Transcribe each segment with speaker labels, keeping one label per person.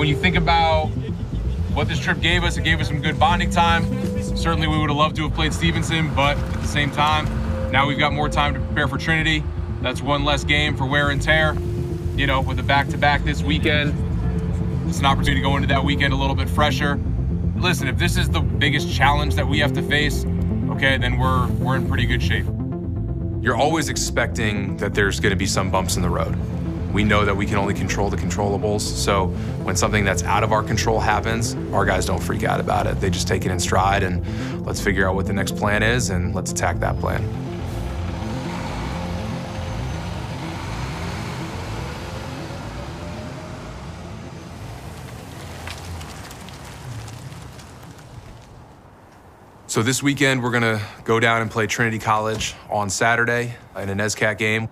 Speaker 1: when you think about what this trip gave us, it gave us some good bonding time. Certainly we would have loved to have played Stevenson, but at the same time, now we've got more time to prepare for Trinity. That's one less game for wear and tear. You know, with a back-to-back this weekend, it's an opportunity to go into that weekend a little bit fresher. Listen, if this is the biggest challenge that we have to face, okay, then we're in pretty good shape. You're always expecting that there's going to be some bumps in the road. We know that we can only control the controllables, so when something that's out of our control happens, our guys don't freak out about it. They just take it in stride and let's figure out what the next plan is and let's attack that plan. So this weekend, we're gonna go down and play Trinity College on Saturday in a NESCAC game.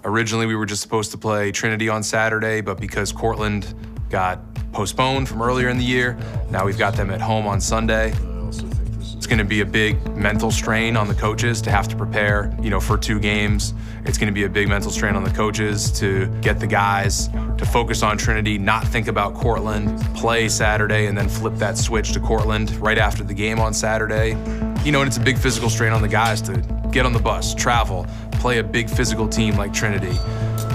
Speaker 1: Originally, we were just supposed to play Trinity on Saturday, but because Cortland got postponed from earlier in the year, now we've got them at home on Sunday. It's gonna be a big mental strain on the coaches to have to prepare, you know, for 2 games. It's gonna be a big mental strain on the coaches to get the guys to focus on Trinity, not think about Cortland, play Saturday, and then flip that switch to Cortland right after the game on Saturday. You know, and it's a big physical strain on the guys to get on the bus, travel, play a big physical team like Trinity.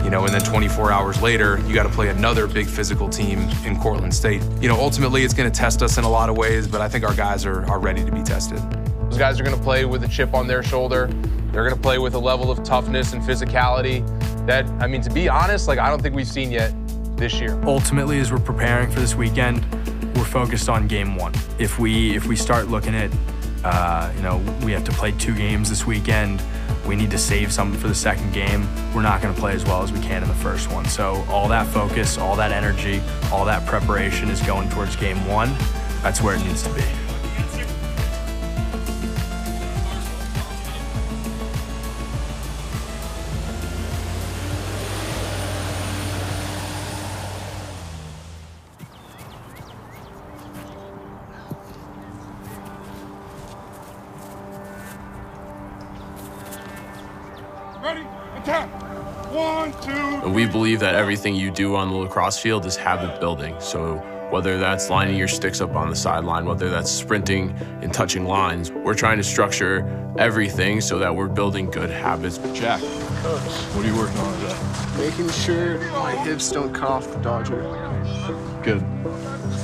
Speaker 1: You know, and then 24 hours later, you got to play another big physical team in Cortland State. You know, ultimately, it's going to test us in a lot of ways, but I think our guys are ready to be tested. Those guys are going to play with a chip on their shoulder. They're going to play with a level of toughness and physicality that, I mean, to be honest, like, I don't think we've seen yet this year.
Speaker 2: Ultimately, as we're preparing for this weekend, we're focused on game 1. If we start looking at, you know, we have to play 2 games this weekend, we need to save something for the second game, we're not going to play as well as we can in the first one. So all that focus, all that energy, all that preparation is going towards game 1. That's where it needs to be.
Speaker 1: Ready, attack! 1, 2, 3.
Speaker 3: We believe that everything you do on the lacrosse field is habit building. So whether that's lining your sticks up on the sideline, whether that's sprinting and touching lines, we're trying to structure everything so that we're building good habits.
Speaker 4: Jack, Coach, what are you working on today?
Speaker 5: Making sure my hips don't come off the dodger.
Speaker 4: Good.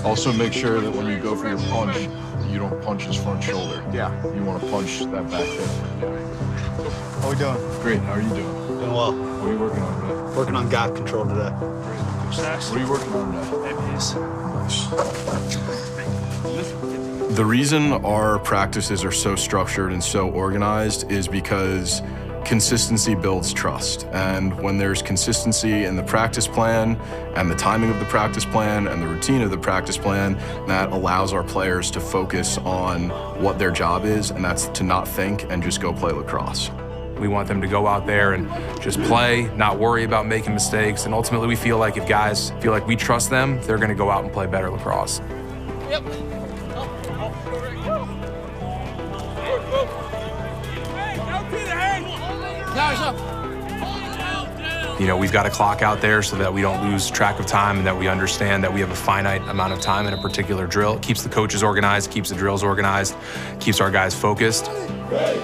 Speaker 4: Also make sure that when you go for your punch, that you don't punch his front shoulder.
Speaker 5: Yeah.
Speaker 4: You want to punch that back hip.
Speaker 5: How we doing?
Speaker 4: Great, how are you doing?
Speaker 5: Doing well.
Speaker 4: What are you working on today?
Speaker 5: Working on gap control today.
Speaker 4: Great. What are you working on today? Nice.
Speaker 6: The reason our practices are so structured and so organized is because consistency builds trust. And when there's consistency in the practice plan and the timing of the practice plan and the routine of the practice plan, that allows our players to focus on what their job is, and that's to not think and just go play lacrosse.
Speaker 1: We want them to go out there and just play, not worry about making mistakes, and ultimately we feel like if guys feel like we trust them, they're gonna go out and play better lacrosse.
Speaker 7: Yep.
Speaker 1: You know, we've got a clock out there so that we don't lose track of time and that we understand that we have a finite amount of time in a particular drill. It keeps the coaches organized, keeps the drills organized, keeps our guys focused.
Speaker 7: Ready.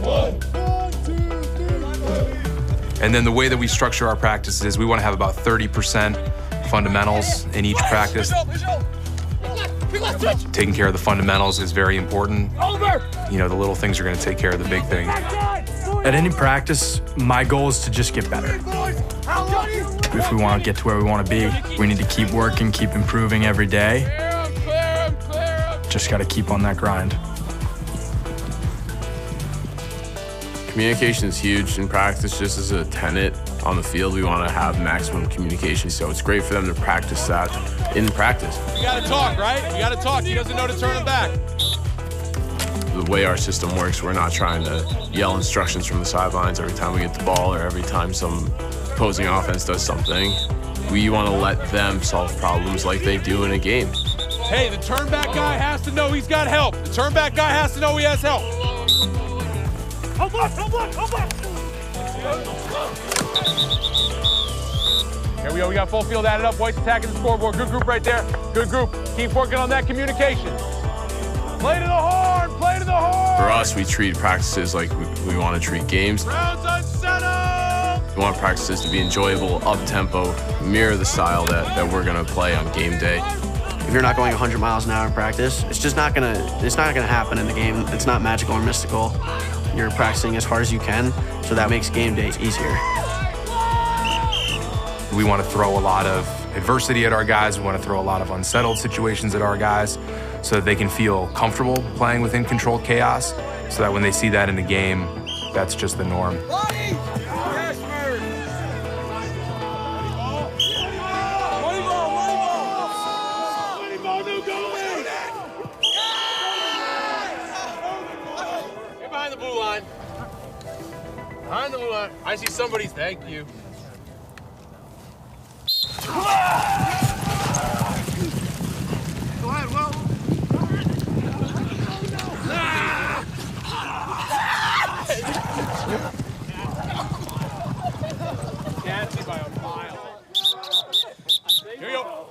Speaker 7: 1, 2, 3.
Speaker 1: And then the way that we structure our practices is we want to have about 30% fundamentals in each practice. Taking care of the fundamentals is very important. You know, the little things are going to take care of the big things.
Speaker 2: At any practice, my goal is to just get better. If we want to get to where we want to be, we need to keep working, keep improving every day. Just got to keep on that grind.
Speaker 3: Communication is huge in practice. Just as a tenet on the field, we want to have maximum communication. So it's great for them to practice that in practice.
Speaker 1: You got to talk, right? You got to talk. He doesn't know to turn him back.
Speaker 3: The way our system works, we're not trying to yell instructions from the sidelines every time we get the ball or every time some opposing offense does something. We want to let them solve problems like they do in a game.
Speaker 1: Hey, the turn back guy has to know he's got help. The turn back guy has to know he has help.
Speaker 8: Here we go. We got full field added up. White's attacking the scoreboard. Good group right there. Good group. Keep working on that communication. Play to the horn. Play to the horn.
Speaker 3: For us, we treat practices like we want to treat games.
Speaker 8: Rounds unsettled.
Speaker 3: We want practices to be enjoyable, up-tempo, mirror the style that we're going to play on game day.
Speaker 9: If you're not going 100 miles an hour in practice, it's just not gonna happen in the game. It's not magical or mystical. You're practicing as hard as you can, so that makes game day easier.
Speaker 1: We want to throw a lot of adversity at our guys. We want to throw a lot of unsettled situations at our guys so that they can feel comfortable playing within controlled chaos, so that when they see that in the game, that's just the norm.
Speaker 8: Behind the blue line. I see somebody's. Thank you. Go ahead, Will. Can't see by a mile. Here we go.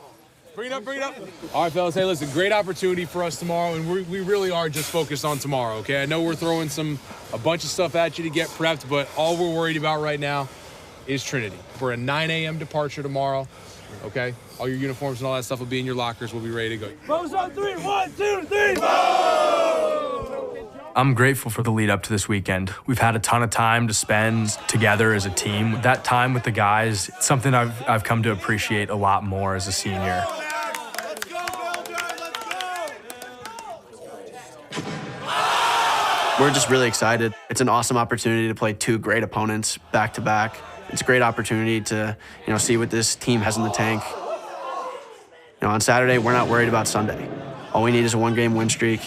Speaker 8: Bring it up, bring it up. All right, fellas. Hey, listen, great opportunity for us tomorrow, and we really are just focused on tomorrow, okay? I know we're throwing a bunch of stuff at you to get prepped, but all we're worried about right now is Trinity. We're a 9 a.m. departure tomorrow, okay? All your uniforms and all that stuff will be in your lockers. We'll be ready to go.
Speaker 7: Bows on 3. 1, 2, 3.
Speaker 2: I'm grateful for the lead up to this weekend. We've had a ton of time to spend together as a team. That time with the guys, it's something I've come to appreciate a lot more as a senior.
Speaker 9: We're just really excited. It's an awesome opportunity to play two great opponents back to back. It's a great opportunity to, see what this team has in the tank. On Saturday, we're not worried about Sunday. All we need is a one-game win streak,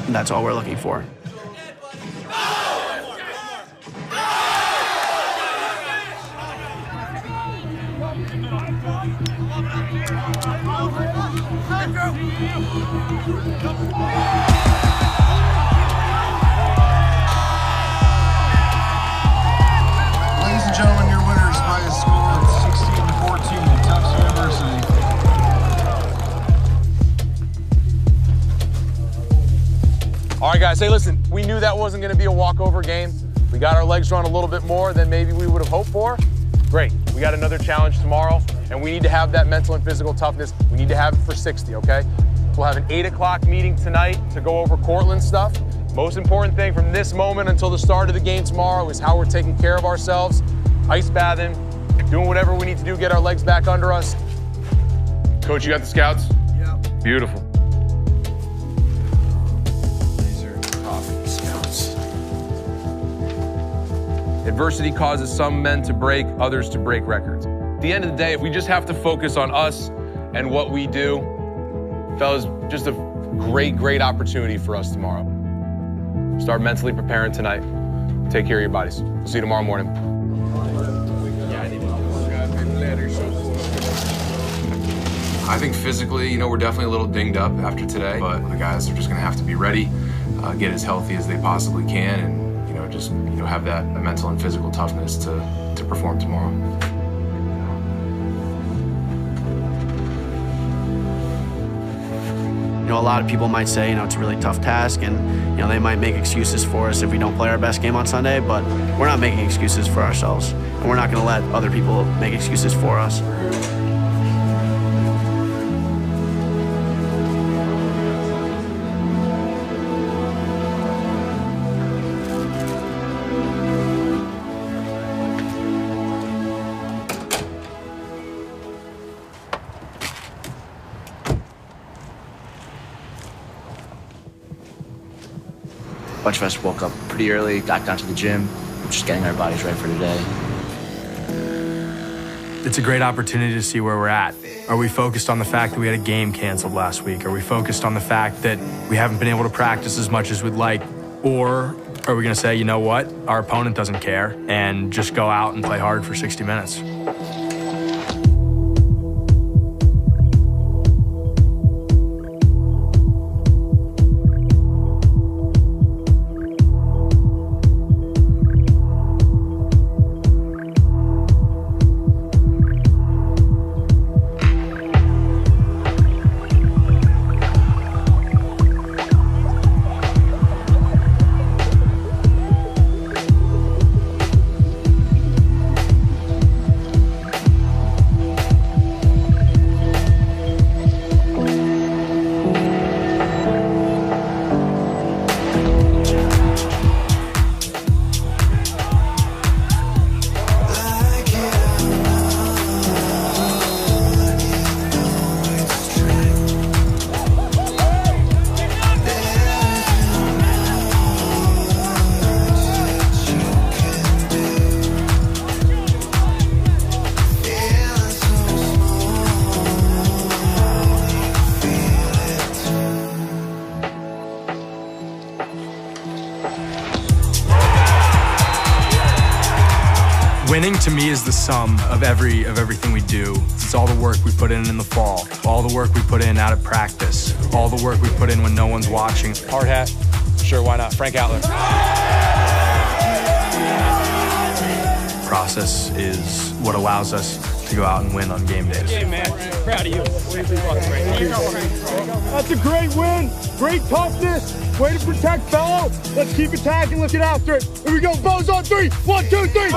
Speaker 9: and that's all we're looking for.
Speaker 10: Ladies and gentlemen, your winners by a score of 16-14, Tufts University.
Speaker 8: All right, guys, hey, listen, we knew that wasn't going to be a walkover game. We got our legs run a little bit more than maybe we would have hoped for. Great, we got another challenge tomorrow, and we need to have that mental and physical toughness. We need to have it for 60, okay? We'll have an 8 o'clock meeting tonight to go over Cortland stuff. Most important thing from this moment until the start of the game tomorrow is how we're taking care of ourselves, ice bathing, doing whatever we need to do, get our legs back under us. Coach, you got the scouts?
Speaker 10: Yeah.
Speaker 8: Beautiful.
Speaker 6: These are top scouts.
Speaker 1: Adversity causes some men to break, others to break records. At the end of the day, if we just have to focus on us and what we do, fellas, just a great opportunity for us tomorrow. Start mentally preparing tonight. Take care of your bodies. We'll see you tomorrow morning. I think physically, we're definitely a little dinged up after today, but the guys are just gonna have to be ready, get as healthy as they possibly can, and just have that mental and physical toughness to perform tomorrow.
Speaker 9: A lot of people might say, it's a really tough task, and they might make excuses for us if we don't play our best game on Sunday, but we're not making excuses for ourselves, and we're not going to let other people make excuses for us.
Speaker 11: A bunch of us woke up pretty early, got down to the gym, just getting our bodies ready for today.
Speaker 2: It's a great opportunity to see where we're at. Are we focused on the fact that we had a game canceled last week? Are we focused on the fact that we haven't been able to practice as much as we'd like? Or are we gonna say, you know what, our opponent doesn't care, and just go out and play hard for 60 minutes? Winning to me is the sum of everything we do. It's all the work we put in the fall, all the work we put in out of practice, all the work we put in when no one's watching.
Speaker 8: Hard hat. Sure, why not? Frank Outler.
Speaker 2: Process is what allows us to go out and win on game days.
Speaker 7: Hey, man. Proud of you. That's a great win. Great toughness. Way to protect fellow. Let's keep attacking. Let's get after it. Here we go. Bows on 3. 1, 2, 3.